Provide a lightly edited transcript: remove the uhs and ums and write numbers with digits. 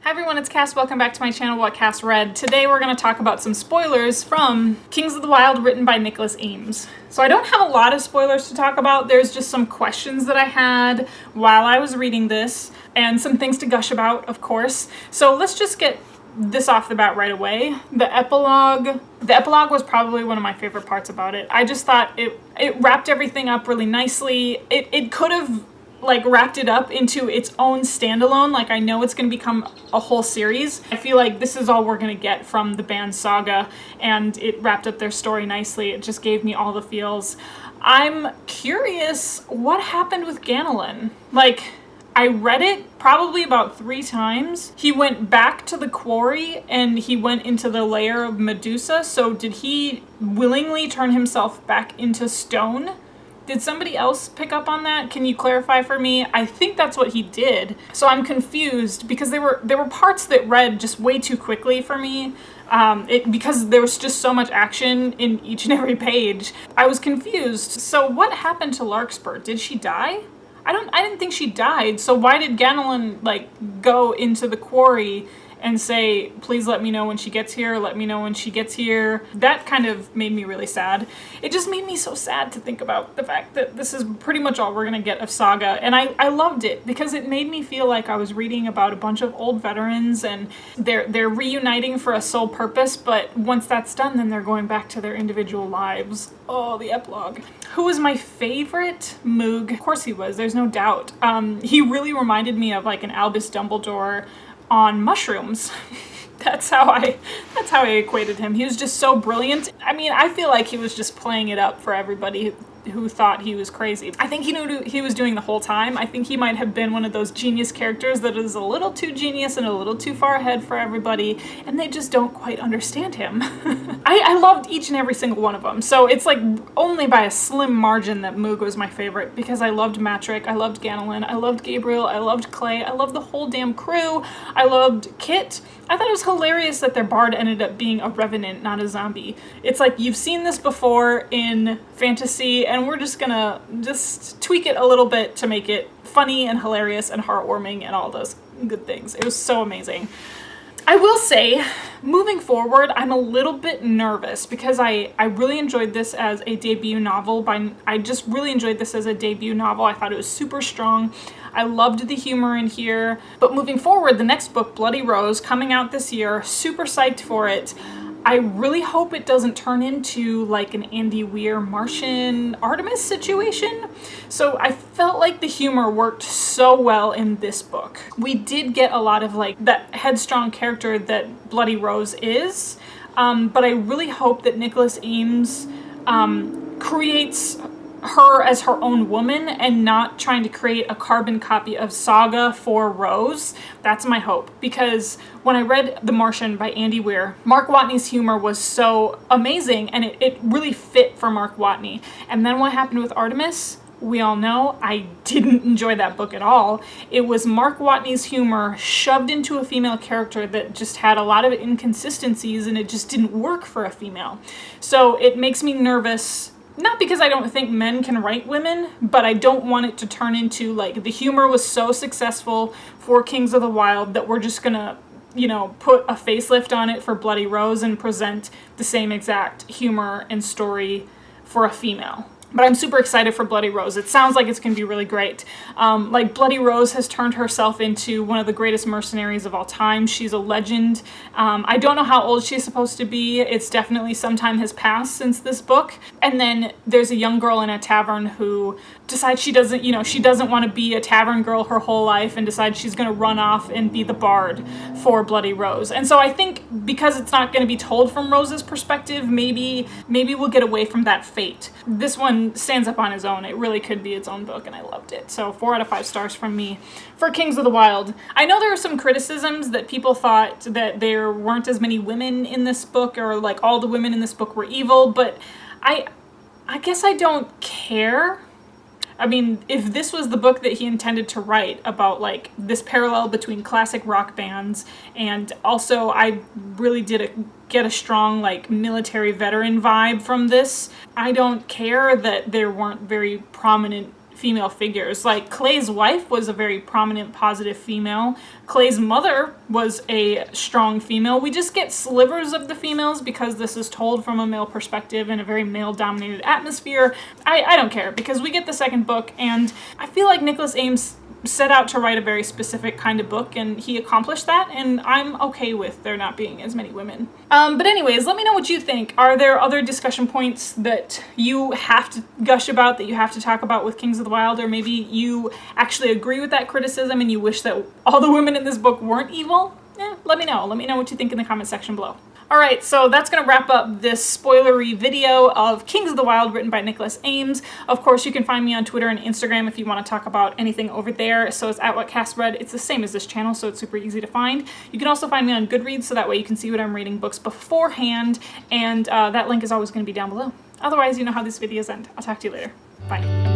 Hi everyone, it's Cass. Welcome back to my channel, What Cass Read. Today we're going to talk about some spoilers from Kings of the Wyld, written by Nicholas Eames. So I don't have a lot of spoilers to talk about. There's just some questions that I had while I was reading this, and some things to gush about, of course. So let's just get this off the bat right away. The epilogue was probably one of my favorite parts about it. I just thought it wrapped everything up really nicely. It could have wrapped it up into its own standalone. Like, I know it's going to become a whole series. I feel like this is all we're going to get from the band saga, and it wrapped up their story nicely. It just gave me all the feels. I'm curious what happened with Ganelin. Like, I read it probably about 3 times. He went back to the quarry and he went into the lair of Medusa. So did he willingly turn himself back into stone? Did somebody else pick up on that? Can you clarify for me? I think that's what he did. So I'm confused because there were parts that read just way too quickly for me. Because there was just so much action in each and every page. I was confused. So what happened to Larkspur? Did she die? I didn't think she died. So why did Ganelin go into the quarry and say, please let me know when she gets here, let me know when she gets here? That kind of made me really sad. It just made me so sad to think about the fact that this is pretty much all we're gonna get of Saga. And I loved it because it made me feel like I was reading about a bunch of old veterans and they're reuniting for a sole purpose, but once that's done, then they're going back to their individual lives. Oh, the epilogue. Who was my favorite? Moog. Of course he was, there's no doubt. He really reminded me of like an Albus Dumbledore on mushrooms. That's how I equated him. He was just so brilliant. I mean, I feel like he was just playing it up for everybody who thought he was crazy. I think he knew what he was doing the whole time. I think he might have been one of those genius characters that is a little too genius and a little too far ahead for everybody, and they just don't quite understand him. I loved each and every single one of them. So it's like only by a slim margin that Moog was my favorite, because I loved Matrick, I loved Ganelin, I loved Gabriel, I loved Clay, I loved the whole damn crew, I loved Kit. I thought it was hilarious that their bard ended up being a revenant, not a zombie. It's like, you've seen this before in fantasy, and we're just gonna tweak it a little bit to make it funny and hilarious and heartwarming and all those good things. It was so amazing. I will say, moving forward, I'm a little bit nervous because I really enjoyed this as a debut novel. I just really enjoyed this as a debut novel. I thought it was super strong. I loved the humor in here. But moving forward, the next book, Bloody Rose, coming out this year, super psyched for it. I really hope it doesn't turn into like an Andy Weir Martian Artemis situation. So I felt like the humor worked so well in this book. We did get a lot of like that headstrong character that Bloody Rose is, but I really hope that Nicholas Eames creates her as her own woman and not trying to create a carbon copy of Saga for Rose. That's my hope, because when I read The Martian by Andy Weir, Mark Watney's humor was so amazing and it really fit for Mark Watney. And then what happened with Artemis, we all know. I didn't enjoy that book at all. It was Mark Watney's humor shoved into a female character that just had a lot of inconsistencies, and it just didn't work for a female. So it makes me nervous. Not because I don't think men can write women, but I don't want it to turn into like the humor was so successful for Kings of the Wyld that we're just gonna, you know, put a facelift on it for Bloody Rose and present the same exact humor and story for a female. But I'm super excited for Bloody Rose. It sounds like it's going to be really great. Like, Bloody Rose has turned herself into one of the greatest mercenaries of all time. She's a legend. I don't know how old she's supposed to be. It's definitely some time has passed since this book. And then there's a young girl in a tavern who decides she doesn't want to be a tavern girl her whole life, and decides she's going to run off and be the bard for Bloody Rose. And so I think because it's not going to be told from Rose's perspective, maybe we'll get away from that fate. This one stands up on his own. It really could be its own book, and I loved it. So 4 out of 5 stars from me for Kings of the Wyld. I know there were some criticisms that people thought that there weren't as many women in this book, or like all the women in this book were evil, but I guess I don't care. I mean, if this was the book that he intended to write about like this parallel between classic rock bands, and also I really did get a strong like military veteran vibe from this. I don't care that there weren't very prominent female figures. Like Clay's wife was a very prominent, positive female. Clay's mother was a strong female. We just get slivers of the females because this is told from a male perspective in a very male-dominated atmosphere. I don't care, because we get the second book, and I feel like Nicholas Ames set out to write a very specific kind of book, and he accomplished that, and I'm okay with there not being as many women. But anyways, let me know what you think. Are there other discussion points that you have to gush about, that you have to talk about with Kings of the Wyld, or maybe you actually agree with that criticism and you wish that all the women in this book weren't evil? Let me know. Let me know what you think in the comment section below. Alright, so that's going to wrap up this spoilery video of Kings of the Wyld written by Nicholas Ames. Of course, you can find me on Twitter and Instagram if you want to talk about anything over there. So it's @WhatCastRead. It's the same as this channel, so it's super easy to find. You can also find me on Goodreads, so that way you can see what I'm reading books beforehand, and that link is always going to be down below. Otherwise, you know how these videos end. I'll talk to you later. Bye.